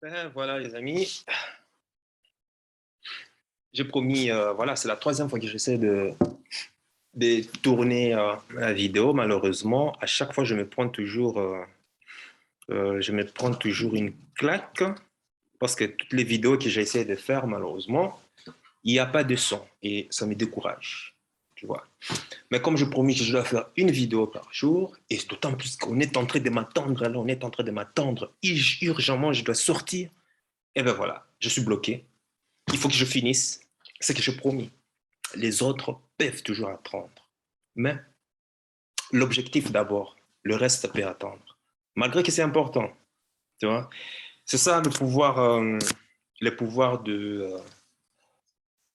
Ben, voilà, les amis, j'ai promis, voilà, c'est la troisième fois que j'essaie de tourner la vidéo. Malheureusement, à chaque fois, je me prends toujours une claque parce que toutes les vidéos que j'essaie de faire, malheureusement, il n'y a pas de son et ça me décourage, tu vois. Mais comme je promis que je dois faire une vidéo par jour, et d'autant plus qu'on est en train de m'attendre, là, on est en train de m'attendre, urgemment, je dois sortir, et ben voilà, je suis bloqué. Il faut que je finisse ce que j'ai promis. Les autres peuvent toujours attendre. Mais l'objectif d'abord, le reste peut attendre. Malgré que c'est important, tu vois. C'est ça le pouvoir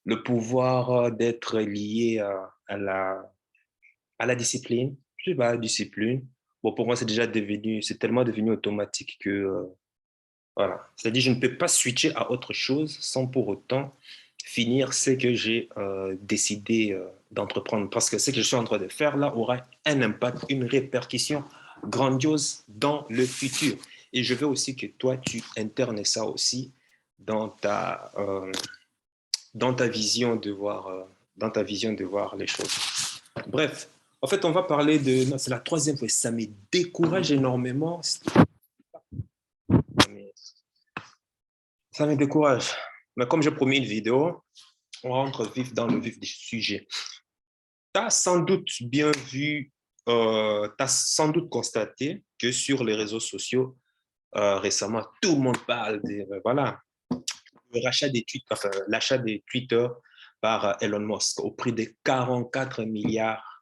le pouvoir d'être lié à la discipline. Je sais pas, la discipline. Bon, pour moi, c'est tellement devenu automatique que, voilà. C'est-à-dire, je ne peux pas switcher à autre chose sans pour autant finir ce que j'ai décidé d'entreprendre. Parce que ce que je suis en train de faire là aura un impact, une répercussion grandiose dans le futur. Et je veux aussi que toi, tu internes ça aussi dans dans ta vision de voir, dans ta vision de voir les choses. Bref, en fait, on va parler de... C'est la troisième fois, ça me décourage énormément. Ça me décourage. Mais comme j'ai promis une vidéo, on rentre dans le vif du sujet. Tu as sans doute bien vu, tu as sans doute constaté que sur les réseaux sociaux, récemment, tout le monde parle de, voilà, le rachat des tweets, enfin, l'achat des Twitter par Elon Musk au prix de 44 milliards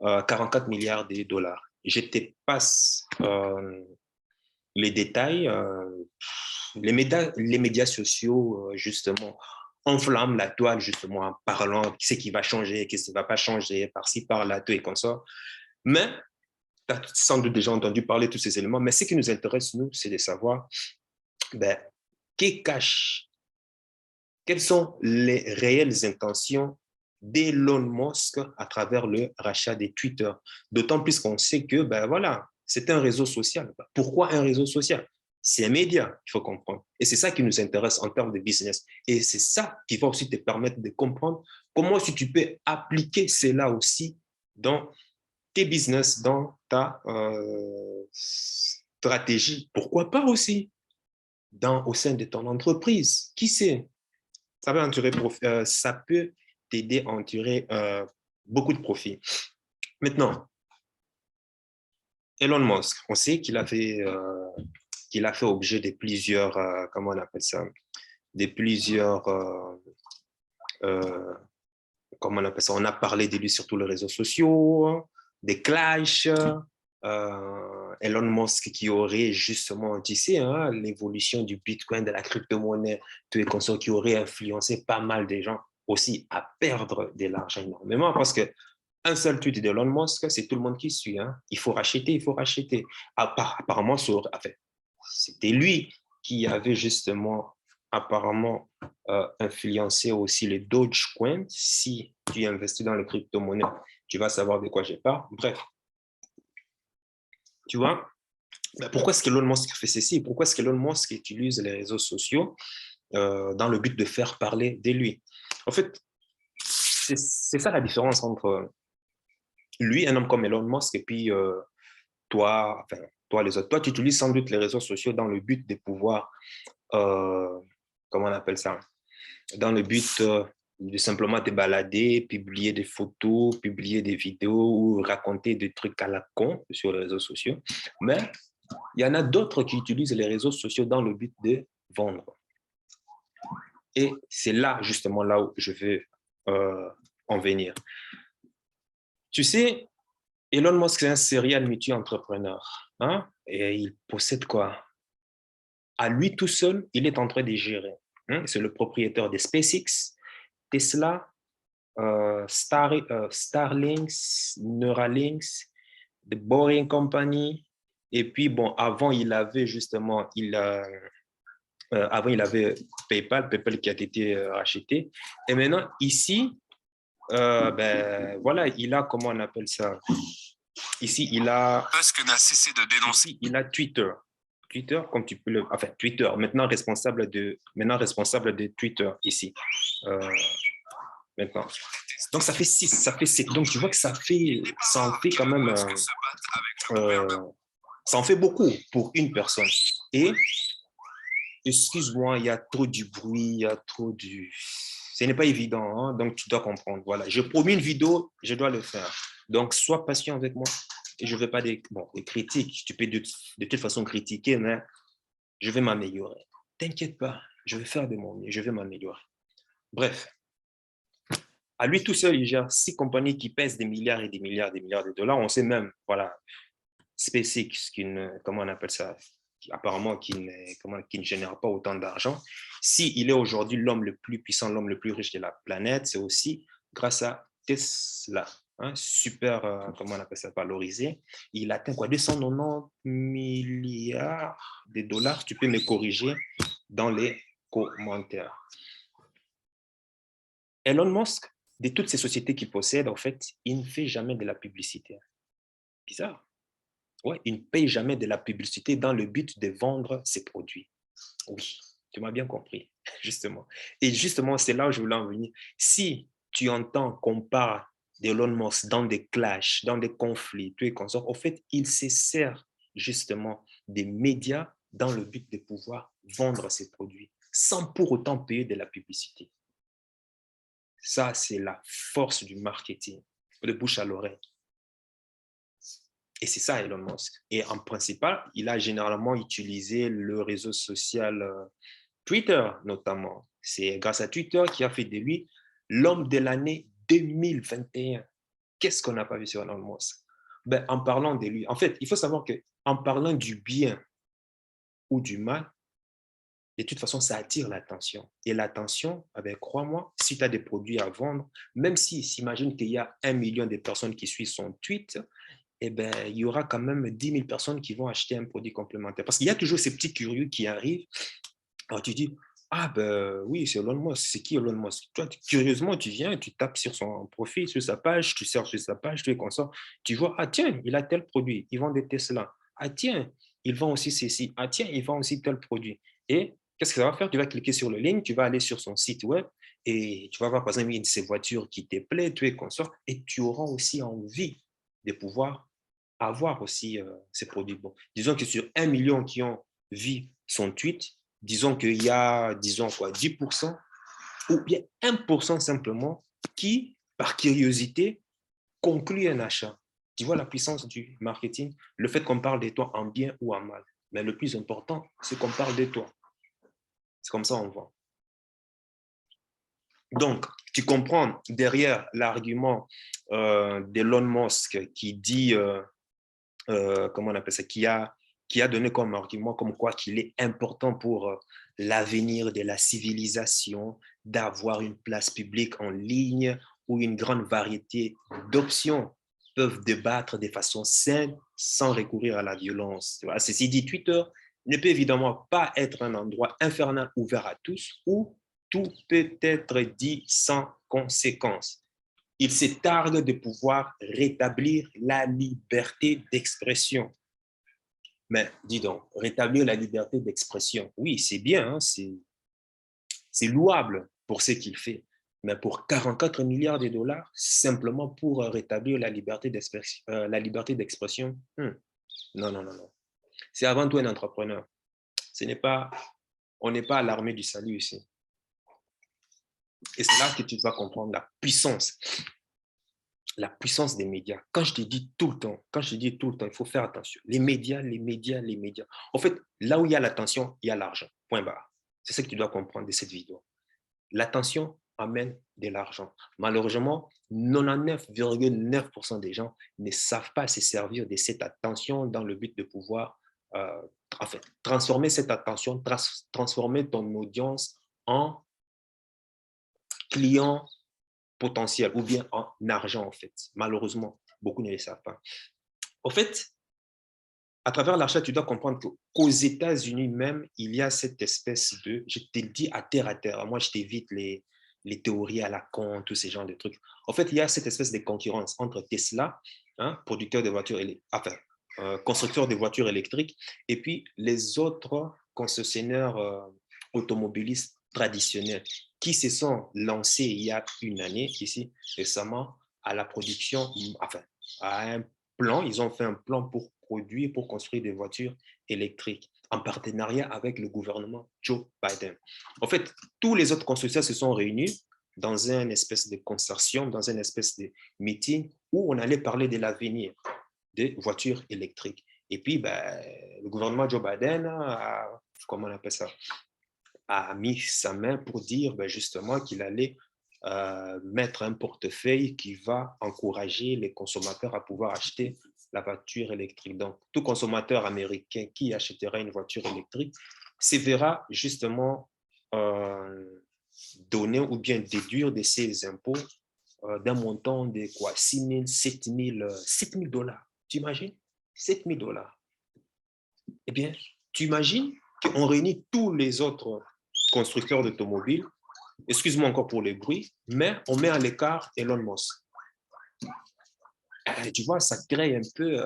de dollars. Je te passe les détails. Les médias sociaux, justement, enflamment la toile, justement, en parlant de ce qui va changer, ce qui ne va pas changer, par-ci, par-là, tout et comme ça. Mais, tu as sans doute déjà entendu parler de tous ces éléments, mais ce qui nous intéresse, nous, c'est de savoir, ben, quelles sont les réelles intentions d'Elon Musk à travers le rachat des Twitter. D'autant plus qu'on sait que, ben voilà, c'est un réseau social. Pourquoi un réseau social? C'est un média, il faut comprendre. Et c'est ça qui nous intéresse en termes de business. Et c'est ça qui va aussi te permettre de comprendre comment si tu peux appliquer cela aussi dans tes business, dans ta stratégie. Pourquoi pas aussi au sein de ton entreprise? Qui sait? Ça peut t'aider à en tirer beaucoup de profit. Maintenant, Elon Musk, on sait qu'il a fait objet de plusieurs, comment on appelle ça, de plusieurs, euh, comment on appelle ça, on a parlé de lui sur tous les réseaux sociaux, des clashs, Elon Musk qui aurait justement, tu sais, hein, l'évolution du Bitcoin, de la crypto-monnaie, tous les consorts qui auraient influencé pas mal de gens aussi à perdre de l'argent énormément parce que un seul tweet d'Elon Musk, c'est tout le monde qui suit. Hein. Il faut racheter, il faut racheter. Apparemment, c'était lui qui avait justement apparemment influencé aussi les Dogecoin. Si tu investis dans les crypto-monnaies, tu vas savoir de quoi je parle. Bref, tu vois, pourquoi est-ce qu'Elon Musk fait ceci? Pourquoi est-ce qu'Elon Musk utilise les réseaux sociaux dans le but de faire parler de lui? En fait, c'est ça la différence entre lui, un homme comme Elon Musk, et puis toi, enfin, toi les autres. Toi, tu utilises sans doute les réseaux sociaux dans le but de pouvoir, comment on appelle ça? Dans le but de simplement te balader, publier des photos, publier des vidéos ou raconter des trucs à la con sur les réseaux sociaux. Mais il y en a d'autres qui utilisent les réseaux sociaux dans le but de vendre. Et c'est là, justement, là où je veux en venir. Tu sais, Elon Musk est un serial multi-entrepreneur. Hein? Et il possède quoi? À lui tout seul, il est en train de gérer. Hein? C'est le propriétaire de SpaceX, Tesla, Starlink, Neuralink, The Boring Company. Et puis, bon, avant, il avait justement, avant, il avait PayPal qui a été racheté. Et maintenant, ici, ben, voilà, il a, comment on appelle ça? Ici, il a... Musk n'a cessé de dénoncer. Ici, il a Twitter. Twitter, comme tu peux le... Enfin, Twitter, maintenant responsable de Twitter ici. Maintenant. Donc, ça fait 6, ça fait 7. Donc, tu vois que ça en fait quand même... ça en fait beaucoup pour une personne. Et, excuse-moi, il y a trop du bruit, il y a trop du... Ce n'est pas évident, hein? Donc tu dois comprendre. Voilà, j'ai promis une vidéo, je dois le faire. Donc, sois patient avec moi. Et je ne veux pas des critiques. Tu peux de toute façon critiquer, mais je vais m'améliorer. T'inquiète pas, je vais faire de mon mieux, je vais m'améliorer. Bref, à lui tout seul, il gère 6 compagnies qui pèsent des milliards et des milliards et des milliards de dollars. On sait même, voilà, SpaceX, comment on appelle ça, apparemment qui ne génère pas autant d'argent. S'il est aujourd'hui l'homme le plus puissant, l'homme le plus riche de la planète, c'est aussi grâce à Tesla. Hein, super, comment on appelle ça, valorisé. Il atteint quoi, 290 milliards de dollars. Tu peux me corriger dans les commentaires. Elon Musk, de toutes ces sociétés qu'il possède, en fait, il ne fait jamais de la publicité. Bizarre. Ouais, il ne paye jamais de la publicité dans le but de vendre ses produits. Oui, tu m'as bien compris, justement. Et justement, c'est là où je voulais en venir. Si tu entends qu'on parle d'Elon Musk dans des clashs, dans des conflits, tout et consorts, en fait, il se sert justement des médias dans le but de pouvoir vendre ses produits sans pour autant payer de la publicité. Ça, c'est la force du marketing, de bouche à l'oreille. Et c'est ça, Elon Musk. Et en principal, il a généralement utilisé le réseau social Twitter, notamment. C'est grâce à Twitter qu'il a fait de lui l'homme de l'année 2021. Qu'est-ce qu'on n'a pas vu sur Elon Musk? Ben, en parlant de lui, en fait, il faut savoir qu'en parlant du bien ou du mal, de toute façon, ça attire l'attention. Et l'attention, ben, crois-moi, si tu as des produits à vendre, même si s'imagine qu'il y a 1 million de personnes qui suivent son tweet, eh ben, il y aura quand même 10 000 personnes qui vont acheter un produit complémentaire. Parce qu'il y a toujours ces petits curieux qui arrivent. Alors tu dis, ah ben oui, c'est Elon Musk. C'est qui Elon Musk? Toi, curieusement, tu viens, tu tapes sur son profil, sur sa page, tu cherches sur sa page, tu es comme ça. Tu vois, ah tiens, il a tel produit, il vend des Tesla. Ah tiens, il vend aussi ceci. Ah tiens, il vend aussi tel produit. Et qu'est-ce que ça va faire? Tu vas cliquer sur le lien, tu vas aller sur son site web et tu vas voir, par exemple, une de ces voitures qui te plaît, tu es comme ça, et tu auras aussi envie de pouvoir avoir aussi ces produits. Bon, disons que sur 1 million qui ont vu son tweet, disons qu'il y a, disons quoi, 10% ou bien 1% simplement qui, par curiosité, conclut un achat. Tu vois la puissance du marketing, le fait qu'on parle de toi en bien ou en mal. Mais le plus important, c'est qu'on parle de toi. C'est comme ça on voit. Donc, tu comprends derrière l'argument d'Elon Musk qui dit comment on appelle ça, qui a donné comme argument comme quoi qu'il est important pour l'avenir de la civilisation d'avoir une place publique en ligne où une grande variété d'options peuvent débattre de façon saine sans recourir à la violence. Ceci dit, Twitter ne peut évidemment pas être un endroit infernal ouvert à tous où tout peut être dit sans conséquence. Il se targue de pouvoir rétablir la liberté d'expression. Mais dis donc, rétablir la liberté d'expression, oui, c'est bien, hein, c'est louable pour ce qu'il fait. Mais pour 44 milliards de dollars, simplement pour rétablir la liberté d'expression, non, non, non, non. C'est avant tout un entrepreneur. On n'est pas à l'armée du salut ici. Et c'est là que tu vas comprendre la puissance des médias. Quand je te dis tout le temps, il faut faire attention. Les médias, les médias, les médias. En fait, là où il y a l'attention, il y a l'argent. Point barre. C'est ce que tu dois comprendre de cette vidéo. L'attention amène de l'argent. Malheureusement, 99,9% des gens ne savent pas se servir de cette attention dans le but de pouvoir transformer cette attention, transformer ton audience en client potentiel ou bien en argent, en fait. Malheureusement, beaucoup ne le savent pas. En fait, à travers l'achat, tu dois comprendre qu'aux États-Unis même, il y a cette espèce de, je te le dis à terre, moi je t'évite les théories à la con, tous ces genres de trucs. En fait, il y a cette espèce de concurrence entre Tesla, hein, producteur de voitures constructeurs de voitures électriques, et puis les autres concessionnaires automobilistes traditionnels qui se sont lancés il y a une année, ici, récemment, à la production, enfin, à un plan, ils ont fait un plan pour produire, pour construire des voitures électriques en partenariat avec le gouvernement Joe Biden. En fait, tous les autres constructeurs se sont réunis dans une espèce de consortium, dans une espèce de meeting où on allait parler de l'avenir des voitures électriques. Et puis, ben, le gouvernement Joe Biden a, comment on appelle ça, a mis sa main pour dire ben, justement qu'il allait mettre un portefeuille qui va encourager les consommateurs à pouvoir acheter la voiture électrique. Donc, tout consommateur américain qui achètera une voiture électrique se verra justement donner ou bien déduire de ses impôts d'un montant de quoi 6 000, 7 000 dollars. Tu imagines 7 000 dollars. Eh bien, tu imagines qu'on réunit tous les autres constructeurs d'automobiles, excuse-moi encore pour le bruit, mais on met à l'écart Elon Musk. Tu vois, ça crée un peu,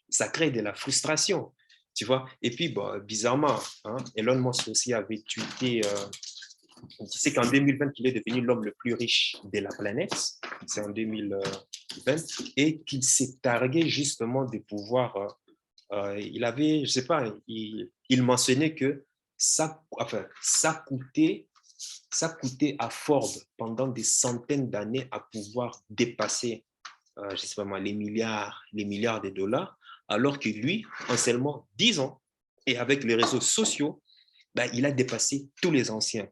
ça crée de la frustration, tu vois. Et puis, bon, bizarrement, hein, Elon Musk aussi avait tweeté, tu sais qu'en 2020, il est devenu l'homme le plus riche de la planète, c'est en 2020, et qu'il s'est targué justement de pouvoir, il avait, je ne sais pas, il mentionnait que enfin, ça coûtait à Ford pendant des centaines d'années à pouvoir dépasser, je ne sais pas moi, les milliards de dollars, alors que lui, en seulement 10 ans, et avec les réseaux sociaux, ben, il a dépassé tous les anciens.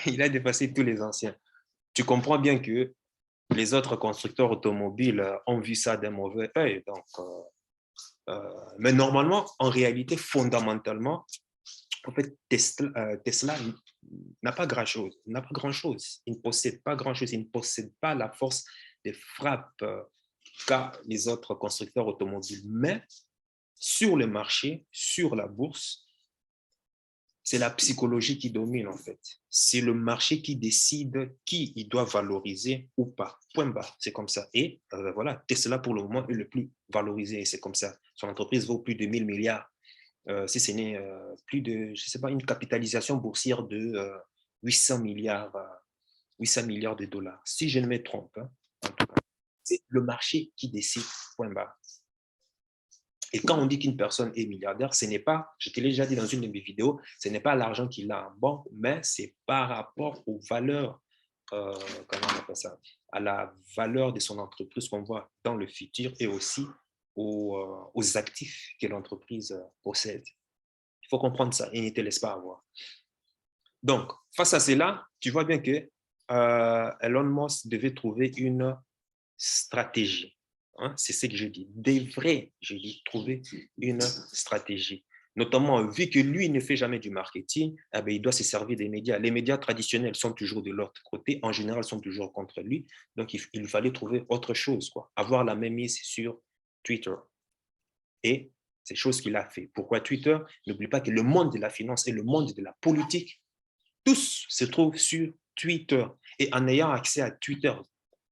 Il a dépassé tous les anciens. Tu comprends bien que les autres constructeurs automobiles ont vu ça d'un mauvais œil. Donc, mais normalement, en réalité, fondamentalement, en fait, Tesla n'a pas grand-chose. N'a pas grand-chose. Il ne possède pas grand-chose. Il ne possède pas la force de frappe qu'a les autres constructeurs automobiles. Mais sur le marché, sur la bourse, c'est la psychologie qui domine en fait. C'est le marché qui décide qui il doit valoriser ou pas. Point barre, c'est comme ça. Et voilà, Tesla pour le moment est le plus valorisé et c'est comme ça. Son entreprise vaut plus de 1000 milliards. Si ce n'est plus de, je sais pas, une capitalisation boursière de 800 milliards, 800 milliards de dollars. Si je ne me trompe, hein, en tout cas, c'est le marché qui décide. Point barre. Et quand on dit qu'une personne est milliardaire, ce n'est pas, je te l'ai déjà dit dans une de mes vidéos, ce n'est pas l'argent qu'il a en banque, mais c'est par rapport aux valeurs, comment on appelle ça, à la valeur de son entreprise qu'on voit dans le futur et aussi aux actifs que l'entreprise possède. Il faut comprendre ça et ne te laisse pas avoir. Donc, face à cela, tu vois bien que Elon Musk devait trouver une stratégie. Hein, c'est ce que je dis. Devrait, je dis, trouver une stratégie. Notamment, vu que lui ne fait jamais du marketing, eh bien, il doit se servir des médias. Les médias traditionnels sont toujours de l'autre côté, en général, sont toujours contre lui. Donc, il fallait trouver autre chose, quoi. Avoir la même mise sur Twitter. Et c'est chose qu'il a fait. Pourquoi Twitter? N'oublie pas que le monde de la finance et le monde de la politique, tous se trouvent sur Twitter. Et en ayant accès à Twitter,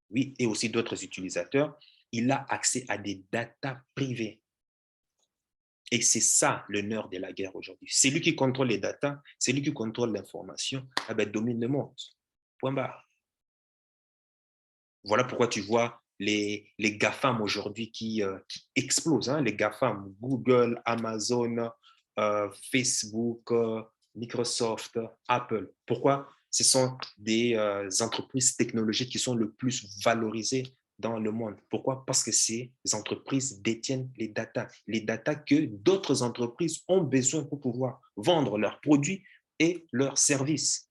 oui, et aussi d'autres utilisateurs, il a accès à des datas privées. Et c'est ça le nerf de la guerre aujourd'hui. C'est lui qui contrôle les datas, c'est lui qui contrôle l'information, eh bien, domine le monde. Point barre. Voilà pourquoi tu vois les GAFAM aujourd'hui qui explosent. Hein, les GAFAM, Google, Amazon, Facebook, Microsoft, Apple. Pourquoi? Ce sont des entreprises technologiques qui sont le plus valorisées dans le monde. Pourquoi? Parce que ces entreprises détiennent les datas que d'autres entreprises ont besoin pour pouvoir vendre leurs produits et leurs services.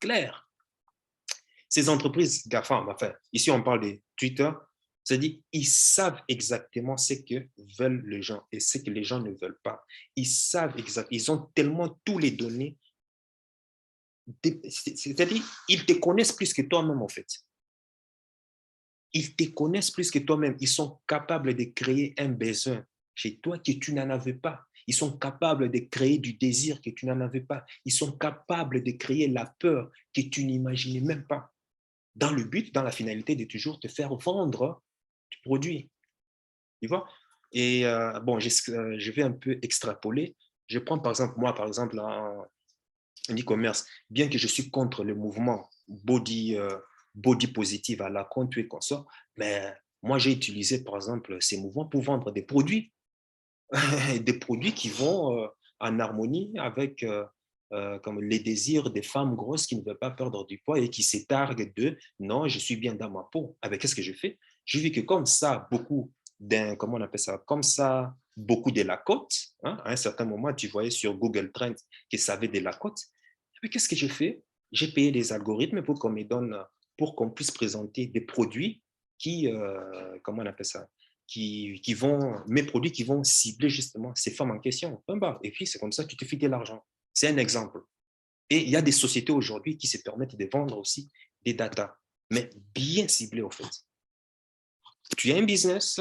Clair. Ces entreprises GAFAM, enfin, ici on parle de Twitter, c'est-à-dire ils savent exactement ce que veulent les gens et ce que les gens ne veulent pas. Ils savent exactement, ils ont tellement tous les données, c'est-à-dire ils te connaissent plus que toi-même en fait. Ils te connaissent plus que toi-même. Ils sont capables de créer un besoin chez toi que tu n'en avais pas. Ils sont capables de créer du désir que tu n'en avais pas. Ils sont capables de créer la peur que tu n'imaginais même pas. Dans le but, dans la finalité de toujours te faire vendre du produit. Tu vois? Et bon, je vais un peu extrapoler. Je prends par exemple, moi, par exemple, en e-commerce, bien que je suis contre le mouvement body positive à la compte et consort, mais moi, j'ai utilisé, par exemple, ces mouvements pour vendre des produits, des produits qui vont en harmonie avec comme les désirs des femmes grosses qui ne veulent pas perdre du poids et qui s'étarguent de non, je suis bien dans ma peau. Avec qu'est-ce que je fais? Je vis que comme ça, comment on appelle ça? Comme ça, beaucoup de Lacoste, hein, à un certain moment, tu voyais sur Google Trends que ça avait des Lacoste. Mais qu'est-ce que je fais? J'ai payé des algorithmes pour qu'on me donne, pour qu'on puisse présenter des produits qui, comment on appelle ça? Qui vont, mes produits qui vont cibler justement ces femmes en question. Et puis, c'est comme ça que tu te fais de l'argent. C'est un exemple. Et il y a des sociétés aujourd'hui qui se permettent de vendre aussi des datas, mais bien ciblées au fait. Tu as un business,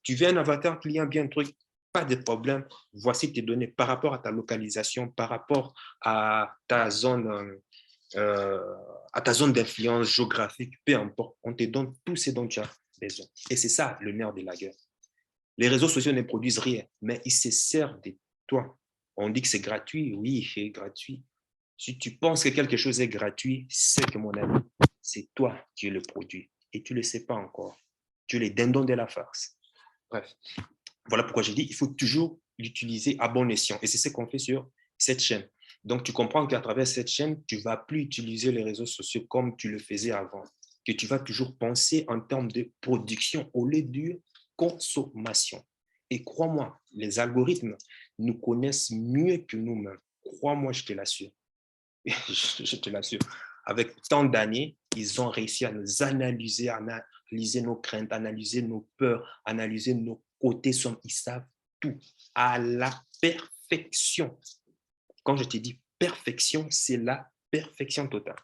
tu veux un avatar client, bien un truc, pas de problème. Voici tes données par rapport à ta localisation, par rapport euh, à ta zone d'influence géographique, peu importe. On te donne tout ce dont tu as besoin. Et c'est ça le nerf de la guerre. Les réseaux sociaux ne produisent rien, mais ils se servent de toi. On dit que c'est gratuit, oui, c'est gratuit. Si tu penses que quelque chose est gratuit, c'est que mon ami, c'est toi qui es le produit. Et tu ne le sais pas encore. Tu es les dindons de la farce. Bref, voilà pourquoi j'ai dit il faut toujours l'utiliser à bon escient. Et c'est ce qu'on fait sur cette chaîne. Donc, tu comprends qu'à travers cette chaîne, tu ne vas plus utiliser les réseaux sociaux comme tu le faisais avant. Que tu vas toujours penser en termes de production au lieu de consommation. Et crois-moi, les algorithmes nous connaissent mieux que nous-mêmes. Crois-moi, je te l'assure. Je te l'assure. Avec tant d'années, ils ont réussi à nous analyser, à analyser nos craintes, analyser nos peurs, analyser nos côtés sombres. Ils savent tout à la perfection. Quand je te dis perfection, c'est la perfection totale.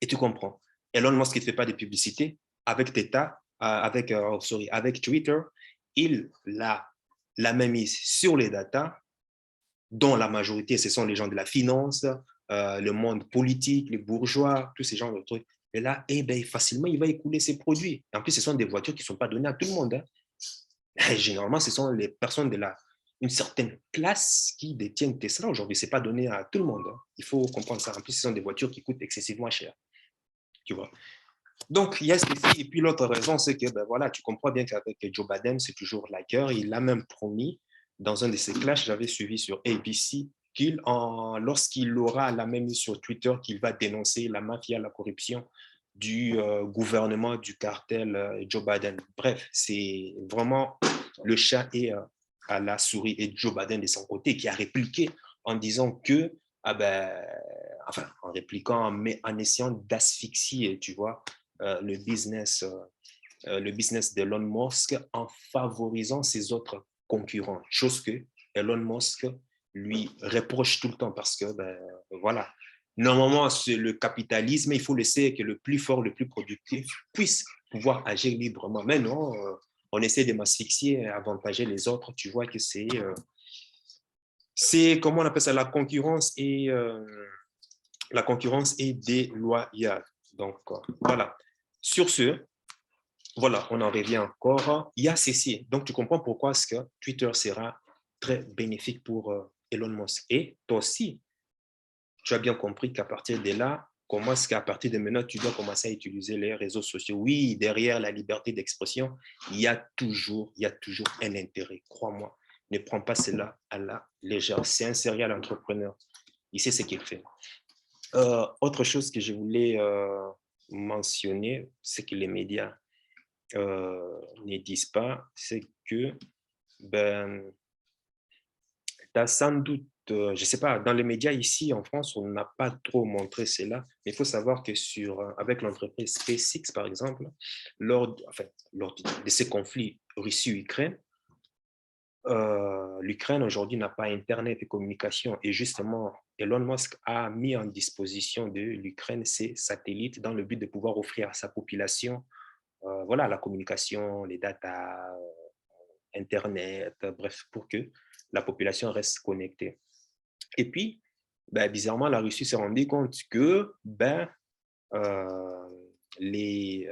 Et tu comprends. Elon Musk ne fait pas de publicité avec Teta, avec Twitter. Il la même mise sur les datas, dont la majorité, ce sont les gens de la finance, le monde politique, les bourgeois, tous ces genres de trucs. Et là, eh ben, facilement, il va écouler ses produits. En plus, ce sont des voitures qui ne sont pas données à tout le monde. Hein. Généralement, ce sont les personnes une certaine classe qui détiennent Tesla aujourd'hui. Ce n'est pas donné à tout le monde. Hein. Il faut comprendre ça. En plus, ce sont des voitures qui coûtent excessivement cher. Tu vois. Donc, il y a ceci. Et puis, l'autre raison, c'est que, ben voilà, tu comprends bien qu'avec Joe Biden, c'est toujours la guerre. Il a même promis, dans un de ses clashs, j'avais suivi sur ABC, lorsqu'il aura la même sur Twitter, qu'il va dénoncer la mafia, la corruption du gouvernement, du cartel Joe Biden. Bref, c'est vraiment le chat et à la souris. Et Joe Biden, de son côté, qui a répliqué en disant que, ah ben, enfin, en répliquant, mais en essayant d'asphyxier, tu vois, le business d'Elon Musk en favorisant ses autres concurrents, chose que Elon Musk lui reproche tout le temps parce que, ben, voilà, normalement, c'est le capitalisme, il faut laisser que le plus fort, le plus productif puisse pouvoir agir librement. Mais non, on essaie de m'asphyxier et avantager les autres. Tu vois que comment on appelle ça, la concurrence est déloyale. Donc, voilà. Sur ce, voilà, on en revient encore. Il y a ceci. Donc, tu comprends pourquoi est-ce que Twitter sera très bénéfique pour Elon Musk. Et toi aussi, tu as bien compris qu'à partir de là, comment est-ce qu'à partir de maintenant, tu dois commencer à utiliser les réseaux sociaux. Oui, derrière la liberté d'expression, il y a toujours un intérêt. Crois-moi, ne prends pas cela à la légère. C'est un serial entrepreneur. Il sait ce qu'il fait. Autre chose que je voulais mentionner, c'est que les médias ne disent pas, c'est que ben, tu as sans doute, je ne sais pas, dans les médias ici en France, on n'a pas trop montré cela, mais il faut savoir que avec l'entreprise SpaceX, par exemple, lors de ces conflits Russie-Ukraine, l'Ukraine aujourd'hui n'a pas Internet et communication. Et justement, Elon Musk a mis en disposition de l'Ukraine ses satellites dans le but de pouvoir offrir à sa population voilà, la communication, les datas, Internet, bref, pour que la population reste connectée. Et puis, ben, bizarrement, la Russie s'est rendue compte que ben, les,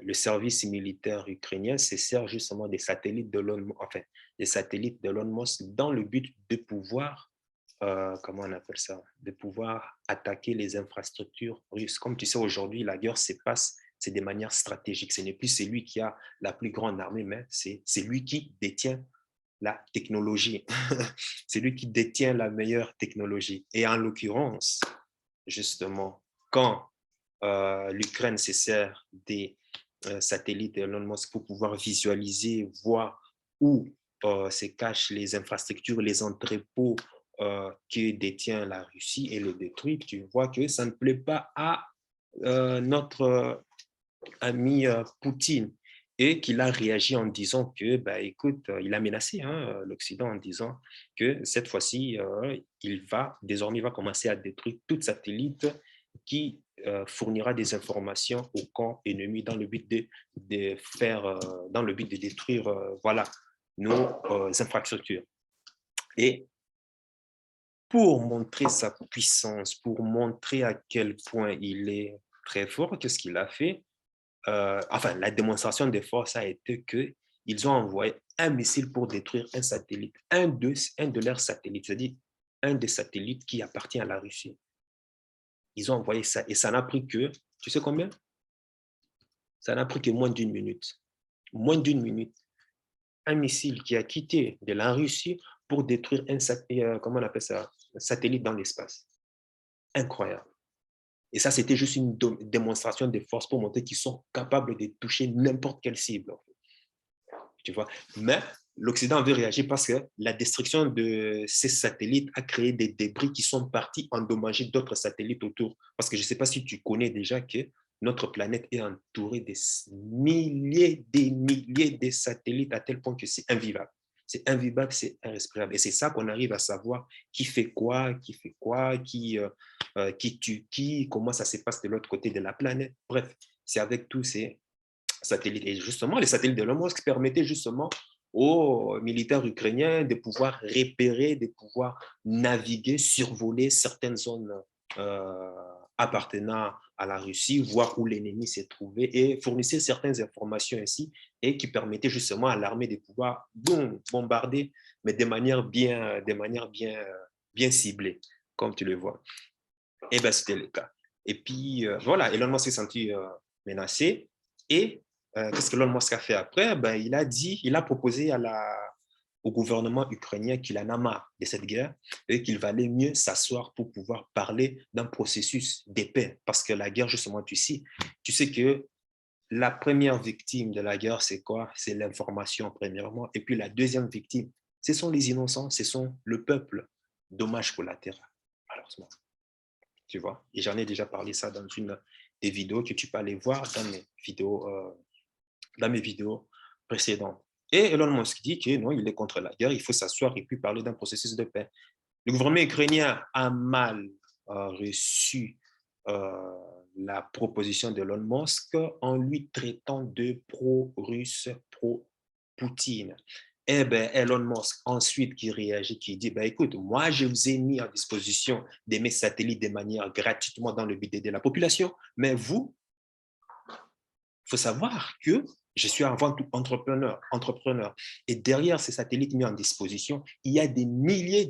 le service militaire ukrainien se sert justement des satellites de Elon Musk dans le but de pouvoir, comment on appelle ça, de pouvoir attaquer les infrastructures russes. Comme tu sais, aujourd'hui, la guerre se passe, c'est de manière stratégique. Ce n'est plus celui qui a la plus grande armée, mais c'est lui qui détient la technologie. C'est lui qui détient la meilleure technologie. Et en l'occurrence, justement, quand l'Ukraine se sert des satellites Elon Musk pour pouvoir visualiser, voir où se cachent les infrastructures, les entrepôts que détient la Russie et les détruit, tu vois que ça ne plaît pas à notre ami Poutine et qu'il a réagi en disant que, bah, écoute, il a menacé l'Occident en disant que cette fois-ci, désormais, il va commencer à détruire tout satellite qui fournira des informations au camp ennemi dans le but dans le but de détruire, voilà, nos infrastructures. Et pour montrer sa puissance, pour montrer à quel point il est très fort, qu'est-ce qu'il a fait? Enfin, la démonstration de force a été qu'ils ont envoyé un missile pour détruire un satellite, un de leurs satellites, c'est-à-dire un des satellites qui appartient à la Russie. Ils ont envoyé ça et ça n'a pris que, tu sais combien? Ça n'a pris que moins d'une minute. Moins d'une minute. Un missile qui a quitté de la Russie pour détruire comment on appelle ça, un satellite dans l'espace. Incroyable. Et ça, c'était juste une démonstration de force pour montrer qu'ils sont capables de toucher n'importe quelle cible. Tu vois. Mais l'Occident avait réagi parce que la destruction de ces satellites a créé des débris qui sont partis endommager d'autres satellites autour. Parce que je ne sais pas si tu connais déjà que notre planète est entourée de des milliers de satellites à tel point que c'est invivable. C'est invivable, c'est irrespirable. Et c'est ça qu'on arrive à savoir qui fait quoi, qui tue qui, comment ça se passe de l'autre côté de la planète. Bref, c'est avec tous ces satellites. Et justement, les satellites de Elon Musk permettaient justement aux militaires ukrainiens de pouvoir repérer, de pouvoir naviguer, survoler certaines zones appartenant à la Russie, voir où l'ennemi s'est trouvé et fournissait certaines informations ainsi et qui permettaient justement à l'armée de pouvoir bombarder, mais bien ciblées, comme tu le vois. Et bien, c'était le cas. Et puis, voilà, Elon Musk s'est senti menacé. Et qu'est-ce que Elon Musk a fait après? Ben, il a proposé au gouvernement ukrainien qu'il en a marre de cette guerre et qu'il valait mieux s'asseoir pour pouvoir parler d'un processus de paix. Parce que la guerre, justement, tu sais que la première victime de la guerre, c'est quoi? C'est l'information, premièrement. Et puis la deuxième victime, ce sont les innocents, ce sont le peuple. Dommage collatéral, malheureusement. Tu vois. Et j'en ai déjà parlé ça dans une des vidéos que tu peux aller voir dans mes vidéos précédentes. Et Elon Musk dit que non, il est contre la guerre, il faut s'asseoir et puis parler d'un processus de paix. Le gouvernement ukrainien a mal reçu la proposition d'Elon Musk en lui traitant de pro-russe, pro-Poutine. Eh bien, Elon Musk, ensuite, qui réagit, qui dit, ben, écoute, moi, je vous ai mis à disposition de mes satellites de manière gratuitement dans le but d'aider la population, mais vous, il faut savoir que je suis avant tout entrepreneur. Et derrière ces satellites mis en disposition, il y a des milliers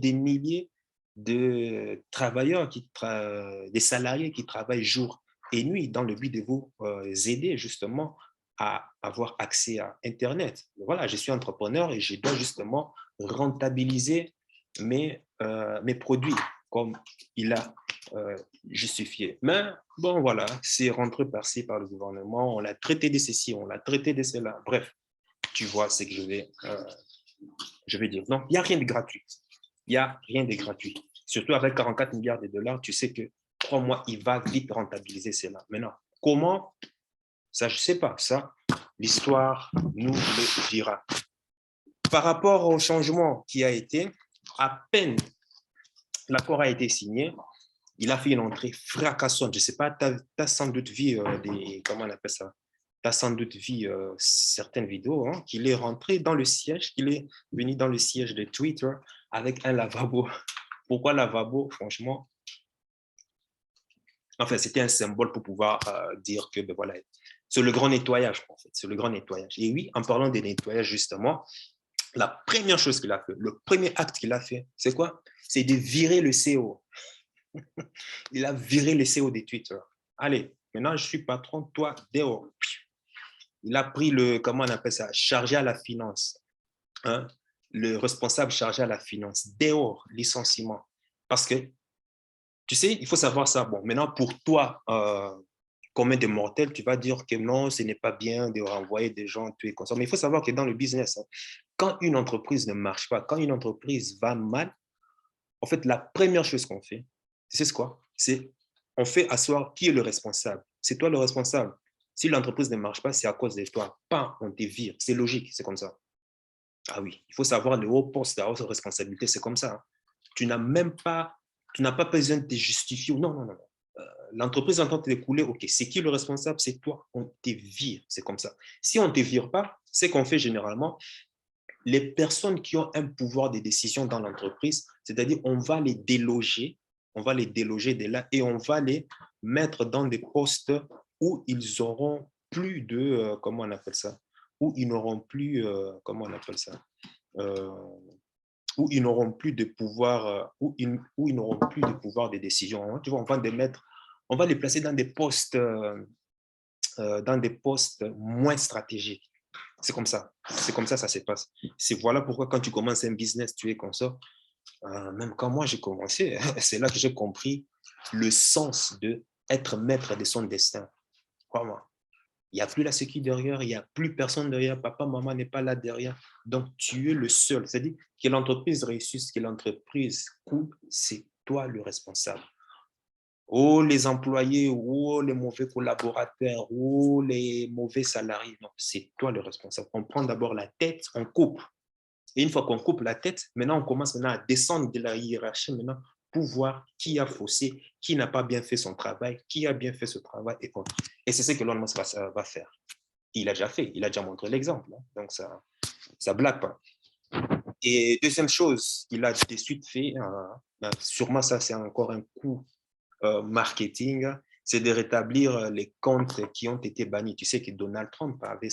de travailleurs, des salariés qui travaillent jour et nuit dans le but de vous aider justement à avoir accès à Internet. Voilà, je suis entrepreneur et je dois justement rentabiliser mes produits comme il a justifié. Mais bon, voilà, c'est rentré par-ci par le gouvernement, on l'a traité de ceci, on l'a traité de cela. Bref, tu vois ce que je vais dire. Non, il n'y a rien de gratuit. Il n'y a rien de gratuit. Surtout avec 44 milliards de dollars, tu sais que 3 mois, il va vite rentabiliser cela. Maintenant, comment? Ça, je ne sais pas. Ça, l'histoire nous le dira. Par rapport au changement qui a été, à peine l'accord a été signé, il a fait une entrée fracassante. Je ne sais pas, tu as sans doute vu comment on appelle ça? Tu as sans doute vu certaines vidéos qu'il est rentré dans le siège, qu'il est venu dans le siège de Twitter avec un lavabo. Pourquoi lavabo? Franchement, enfin, c'était un symbole pour pouvoir dire que ben voilà, C'est le grand nettoyage, en fait. C'est le grand nettoyage. Et oui, en parlant de nettoyage, justement, la première chose qu'il a fait, le premier acte qu'il a fait, c'est quoi? C'est de virer le CO. Il a viré le CO des Twitter. Allez, maintenant, je suis patron, toi, dehors. Il a pris le, comment on appelle ça, chargé à la finance. Hein? Le responsable chargé à la finance. Dehors, licenciement. Parce que, tu sais, il faut savoir ça. Bon, maintenant, pour toi, commun des mortels, tu vas dire que non, ce n'est pas bien de renvoyer des gens tués comme ça. Mais il faut savoir que dans le business, hein, quand une entreprise ne marche pas, quand une entreprise va mal, en fait, la première chose qu'on fait, tu sais quoi? C'est on fait asseoir qui est le responsable. C'est toi le responsable. Si l'entreprise ne marche pas, c'est à cause de toi. Pas, on te vire. C'est logique, c'est comme ça. Ah oui, il faut savoir le haut poste, la haute responsabilité, c'est comme ça. Hein. Tu n'as même pas, tu n'as pas besoin de te justifier. Non, non, non. L'entreprise est en train de t'écouler, ok, c'est qui le responsable? C'est toi, on te vire, c'est comme ça. Si on ne te vire pas, c'est qu'on fait généralement, les personnes qui ont un pouvoir de décision dans l'entreprise, c'est-à-dire on va les déloger de là et on va les mettre dans des postes où ils auront plus de, comment on appelle ça, où ils n'auront plus, comment on appelle ça, euh, où ils n'auront plus de pouvoir, où ils n'auront plus de pouvoir de décision. Hein. Tu vois, on va les placer dans des postes moins stratégiques. C'est comme ça se passe. C'est voilà pourquoi quand tu commences un business, tu es comme ça. Même quand moi j'ai commencé, c'est là que j'ai compris le sens de être maître de son destin. Crois-moi. Il n'y a plus la sécu derrière, il n'y a plus personne derrière, papa, maman n'est pas là derrière. Donc, tu es le seul. C'est-à-dire que l'entreprise réussisse, que l'entreprise coule, c'est toi le responsable. Oh, les employés, oh, les mauvais collaborateurs, oh, les mauvais salariés. Non, c'est toi le responsable. On prend d'abord la tête, on coupe. Et une fois qu'on coupe la tête, maintenant, on commence maintenant à descendre de la hiérarchie maintenant pour voir qui a faussé, qui n'a pas bien fait son travail, qui a bien fait ce travail et quoi. Et c'est ce que Elon Musk va faire. Il a déjà fait, il a déjà montré l'exemple. Hein. Donc, ça blague pas. Et deuxième chose qu'il a de suite fait, sûrement ça, c'est encore un coup marketing, c'est de rétablir les comptes qui ont été bannis. Tu sais que Donald Trump avait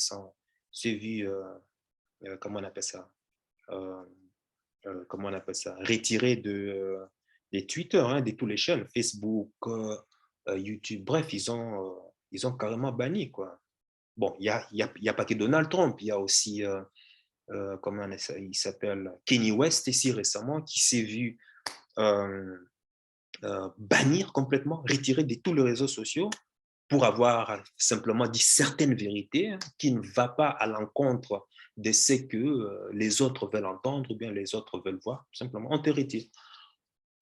suivi, comment on appelle ça, euh, comment on appelle ça, retiré des Twitter, hein, de tous les chaînes, Facebook, YouTube, bref, ils ont carrément banni, quoi. Bon, il y a pas que Donald Trump, il y a aussi, comment il s'appelle, Kanye West, ici récemment, qui s'est vu euh, bannir complètement, retirer de tous les réseaux sociaux pour avoir simplement dit certaines vérités hein, qui ne va pas à l'encontre de ce que les autres veulent entendre ou bien les autres veulent voir. Simplement, on te retire.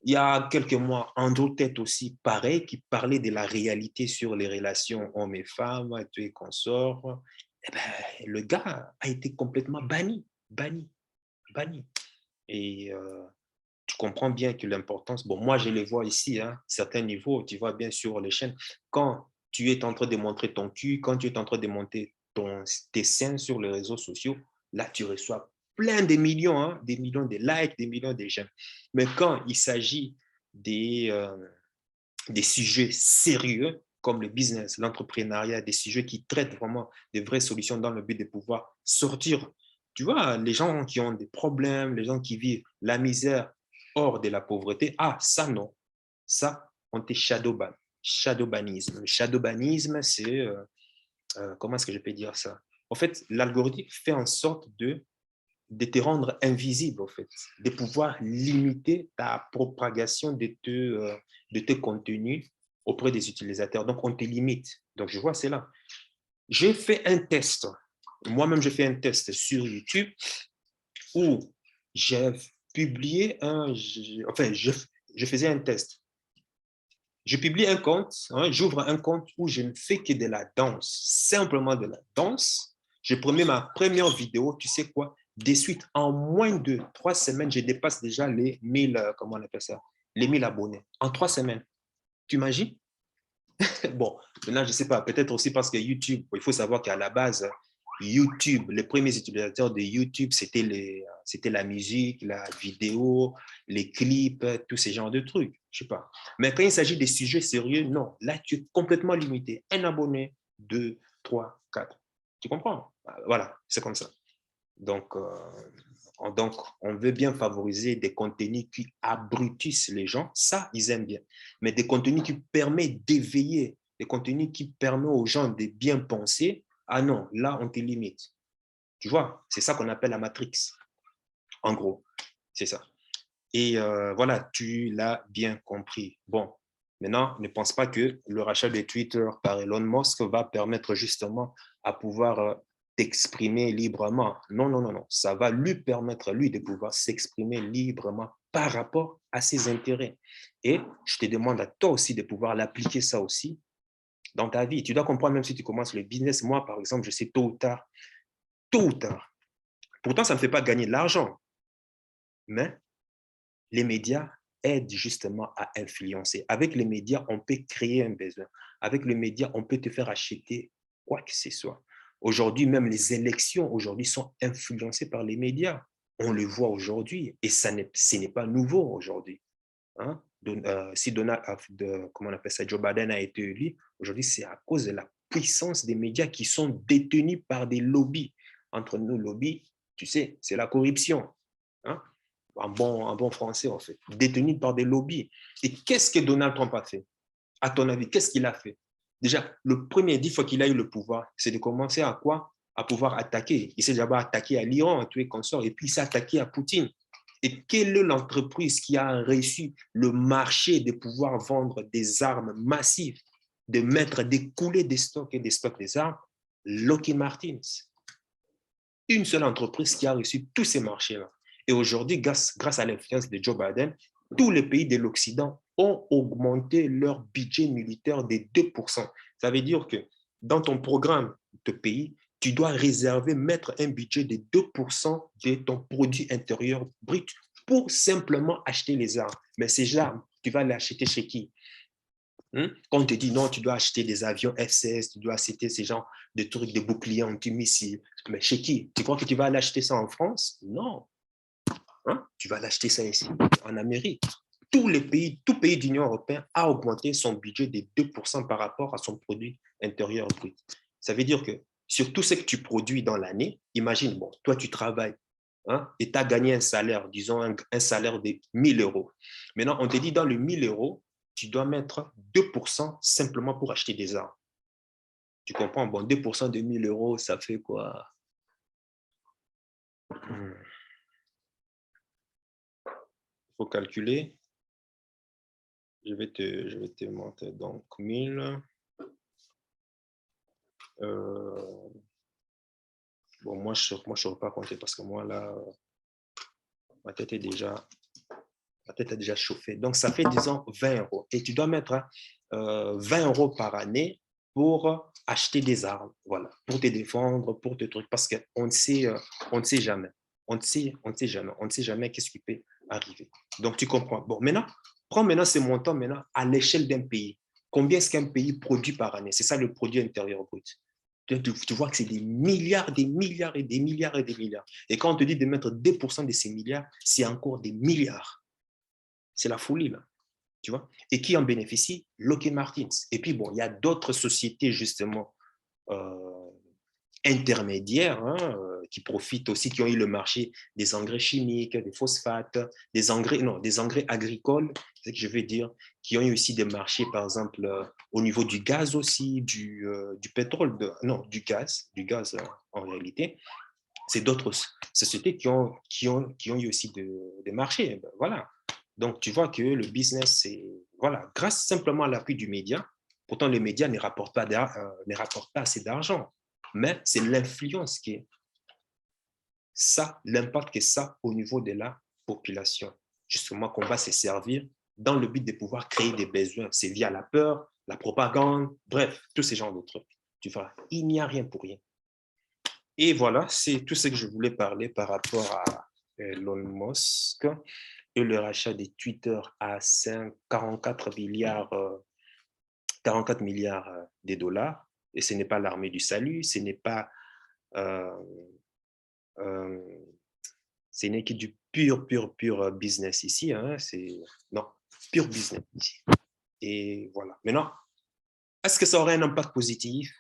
Il y a quelques mois, Andrew Tate aussi, pareil, qui parlait de la réalité sur les relations hommes et femmes, et tout et consorts. Eh ben, le gars a été complètement banni, banni, banni. Et tu comprends bien que l'importance, bon, moi je les vois ici, hein, certains niveaux, tu vois bien sur les chaînes, quand tu es en train de montrer ton cul, quand tu es en train de monter tes seins sur les réseaux sociaux, là tu reçois plein de millions, hein, des millions de likes, des millions de j'aime. Mais quand il s'agit des sujets sérieux, comme le business, l'entrepreneuriat, des sujets qui traitent vraiment des vraies solutions dans le but de pouvoir sortir, tu vois, les gens qui ont des problèmes, les gens qui vivent la misère hors de la pauvreté, ah, ça non, ça, on te shadowban. Shadowbanisme. Le shadowbanisme, c'est, comment est-ce que je peux dire ça? En fait, l'algorithme fait en sorte de te rendre invisible, en fait, de pouvoir limiter ta propagation de tes contenus auprès des utilisateurs. Donc, on te limite. Donc, je vois, c'est là. J'ai fait un test. Moi-même, j'ai fait un test sur YouTube où j'ai publié enfin, je faisais un test. Je publie un compte, hein, j'ouvre un compte où je ne fais que de la danse, simplement de la danse. Je promets ma première vidéo, tu sais quoi? De suite, en moins de 3 semaines, je dépasse déjà les 1000, comment on appelle ça? Les 1000 abonnés. En 3 semaines. Tu imagines? Bon, maintenant, je ne sais pas, peut-être aussi parce que YouTube, il faut savoir qu'à la base, YouTube, les premiers utilisateurs de YouTube, c'était la musique, la vidéo, les clips, tous ces genres de trucs. Je ne sais pas. Mais quand il s'agit des sujets sérieux, non. Là, tu es complètement limité. Un abonné, deux, 3, 4. Tu comprends? Voilà, c'est comme ça. Donc, on veut bien favoriser des contenus qui abrutissent les gens. Ça, ils aiment bien. Mais des contenus qui permettent d'éveiller, des contenus qui permettent aux gens de bien penser. Ah non, là, on te limite. Tu vois, c'est ça qu'on appelle la matrix. En gros, c'est ça. Et voilà, tu l'as bien compris. Bon, maintenant, ne pense pas que le rachat de Twitter par Elon Musk va permettre justement à pouvoir t'exprimer librement. Non, non, non, non. Ça va lui permettre, lui, de pouvoir s'exprimer librement par rapport à ses intérêts. Et je te demande à toi aussi de pouvoir l'appliquer ça aussi dans ta vie. Tu dois comprendre, même si tu commences le business, moi, par exemple, je sais tôt ou tard. Pourtant, ça ne me fait pas gagner de l'argent, mais les médias aident justement à influencer. Avec les médias, on peut créer un besoin. Avec les médias, on peut te faire acheter quoi que ce soit. Aujourd'hui, même les élections aujourd'hui sont influencées par les médias. On le voit aujourd'hui et ce n'est pas nouveau aujourd'hui. Hein? Si Donald, comment on appelle ça, Joe Biden a été élu, aujourd'hui, c'est à cause de la puissance des médias qui sont détenus par des lobbies. Entre nous, lobbies, tu sais, c'est la corruption. Hein? En bon français, en fait, détenus par des lobbies. Et qu'est-ce que Donald Trump a fait? À ton avis, qu'est-ce qu'il a fait? Déjà, le premier 10 fois qu'il a eu le pouvoir, c'est de commencer à quoi? À pouvoir attaquer. Il s'est d'abord attaqué à l'Iran, à tous les consorts, et puis il s'est attaqué à Poutine. Et quelle est l'entreprise qui a reçu le marché de pouvoir vendre des armes massives, de mettre, d'écouler des stocks et des stocks des armes? Lockheed Martin. Une seule entreprise qui a reçu tous ces marchés-là. Et aujourd'hui, grâce à l'influence de Joe Biden, tous les pays de l'Occident ont augmenté leur budget militaire de 2%. Ça veut dire que dans ton programme de pays, tu dois réserver, mettre un budget de 2% de ton produit intérieur brut pour simplement acheter les armes. Mais ces armes, tu vas les acheter chez qui? Quand on te dit non, tu dois acheter des avions F-16, tu dois acheter ces genres de trucs, de boucliers anti-missiles. Mais chez qui? Tu crois que tu vas aller acheter ça en France? Non. Tu vas l'acheter ça ici, en Amérique. Tout pays d'Union européenne a augmenté son budget de 2% par rapport à son produit intérieur brut. Ça veut dire que sur tout ce que tu produis dans l'année, imagine, bon, toi tu travailles et tu as gagné un salaire, disons un salaire de 1000 euros. Maintenant, on te dit dans le 1000 euros, tu dois mettre 2% simplement pour acheter des armes. Tu comprends? Bon, 2% de 1000 euros, ça fait quoi? Il faut calculer. Je vais te montrer. Donc, 1000. Bon, moi, je ne saurais pas compter parce que moi, là, ma tête a déjà chauffé. Donc, ça fait, disons, 20 euros. Et tu dois mettre 20 euros par année pour acheter des armes, voilà, pour te défendre, pour te trucs, parce qu'on ne sait, on ne sait jamais. On ne sait jamais. On ne sait jamais qu'est-ce qui peut arriver. Donc, tu comprends. Bon, maintenant, prends maintenant ces montants maintenant à l'échelle d'un pays. Combien est-ce qu'un pays produit par année? C'est ça le produit intérieur brut. Tu vois que c'est des milliards, des milliards et des milliards et des milliards. Et quand on te dit de mettre 2% de ces milliards, c'est encore des milliards. C'est la folie, là. Tu vois? Et qui en bénéficie? Lockheed Martin. Et puis, bon, il y a d'autres sociétés, justement, euh, intermédiaires qui profitent aussi, qui ont eu le marché des engrais chimiques, des phosphates, des engrais agricoles, c'est ce que je veux dire, qui ont eu aussi des marchés, par exemple, au niveau du gaz aussi, du pétrole, du gaz en réalité. C'est d'autres sociétés qui ont eu aussi des marchés. Ben, voilà. Donc, tu vois que le business, c'est, voilà, grâce simplement à l'appui du média, pourtant les médias ne rapportent pas assez d'argent, mais c'est l'influence qui est ça, l'impact que ça au niveau de la population. Justement, qu'on va se servir dans le but de pouvoir créer des besoins. C'est via la peur, la propagande, bref, tous ces genres de trucs. Tu vois, il n'y a rien pour rien. Et voilà, c'est tout ce que je voulais parler par rapport à Elon Musk et le rachat des Twitter à 44 milliards, 44 milliards de dollars. Et ce n'est pas l'armée du salut, euh, euh, ce n'est que du pur business ici. Non, pur business ici. Et voilà. Maintenant, est-ce que ça aurait un impact positif?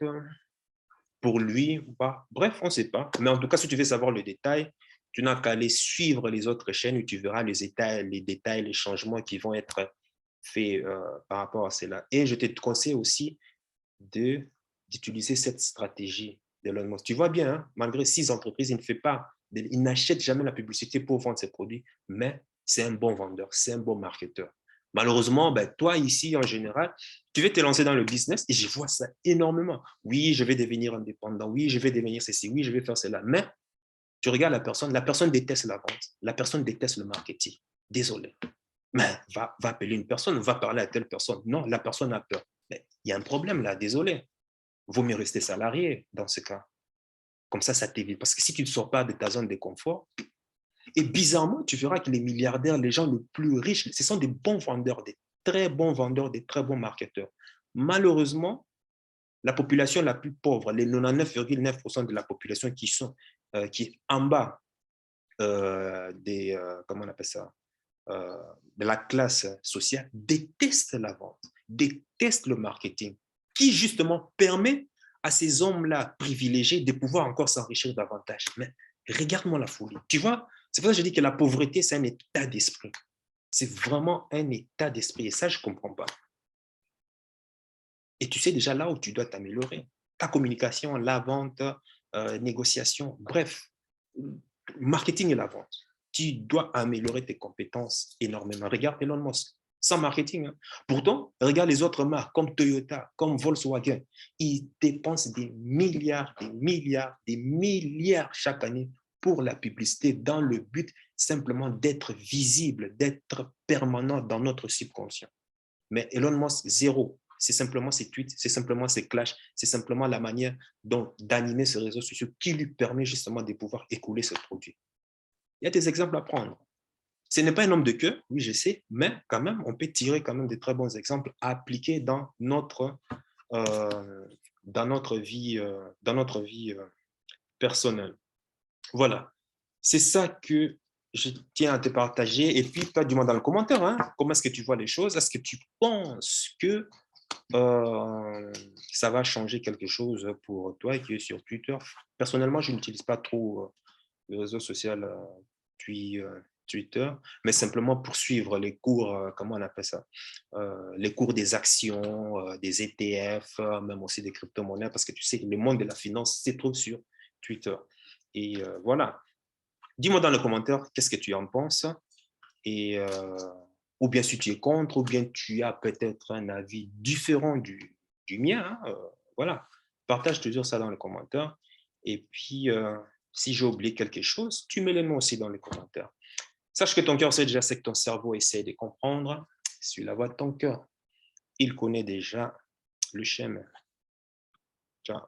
pour lui ou pas. Bref, on ne sait pas. Mais en tout cas, si tu veux savoir le détail, tu n'as qu'à aller suivre les autres chaînes où tu verras les détails, les changements qui vont être faits par rapport à cela. Et je te conseille aussi d'utiliser cette stratégie d'Elon Musk. Tu vois bien, hein, malgré 6 entreprises, il n'achète jamais la publicité pour vendre ses produits, mais c'est un bon vendeur, c'est un bon marketeur. Malheureusement, ben, toi ici, en général, tu veux te lancer dans le business et je vois ça énormément. Oui, je vais devenir indépendant. Oui, je vais devenir ceci. Oui, je vais faire cela. Mais tu regardes la personne déteste la vente. La personne déteste le marketing. Désolé. Mais va appeler une personne, va parler à telle personne. Non, la personne a peur. Mais il y a un problème là, désolé. Vaut mieux rester salarié dans ce cas. Comme ça t'évite. Parce que si tu ne sors pas de ta zone de confort, et bizarrement, tu verras que les milliardaires, les gens les plus riches, ce sont des bons vendeurs, des très bons vendeurs, des très bons marketeurs. Malheureusement, la population la plus pauvre, les 99,9% de la population qui est en bas comment on appelle ça, de la classe sociale, déteste la vente, déteste le marketing, qui justement permet à ces hommes-là privilégiés de pouvoir encore s'enrichir davantage. Mais regarde-moi la folie. Tu vois, c'est pour ça que je dis que la pauvreté, c'est un état d'esprit. C'est vraiment un état d'esprit. Et ça, je ne comprends pas. Et tu sais déjà là où tu dois t'améliorer. Ta communication, la vente, négociation, bref, marketing et la vente. Tu dois améliorer tes compétences énormément. Regarde Elon Musk, sans marketing. Hein. Pourtant, regarde les autres marques comme Toyota, comme Volkswagen. Ils dépensent des milliards, des milliards, des milliards chaque année pour la publicité dans le but simplement d'être visible, d'être permanent dans notre subconscient. Mais Elon Musk, zéro. C'est simplement ses tweets, c'est simplement ses clashs, c'est simplement la manière d'animer ses réseaux sociaux qui lui permet justement de pouvoir écouler ce produit. Il y a des exemples à prendre. Ce n'est pas un homme de cœur, oui, je sais, mais quand même, on peut tirer quand même de très bons exemples à appliquer euh, dans notre vie personnelle. Voilà. C'est ça que je tiens à te partager. Et puis, toi, dis-moi dans le commentaire, hein, comment est-ce que tu vois les choses? Est-ce que tu penses que ça va changer quelque chose pour toi qui est sur Twitter? Personnellement, je n'utilise pas trop le réseau social puis Twitter, mais simplement pour suivre les cours, comment on appelle ça, les cours des actions, des ETF, même aussi des crypto-monnaies, parce que tu sais que le monde de la finance se trouve sur Twitter. Et voilà. Dis-moi dans les commentaires qu'est-ce que tu en penses et ou bien si tu es contre, ou bien tu as peut-être un avis différent du mien. Hein, voilà, partage toujours ça dans les commentaires. Et puis, si j'ai oublié quelque chose, tu mets les mots aussi dans les commentaires. Sache que ton cœur sait déjà ce que ton cerveau essaie de comprendre. Suis la voix de ton cœur. Il connaît déjà le chemin. Ciao.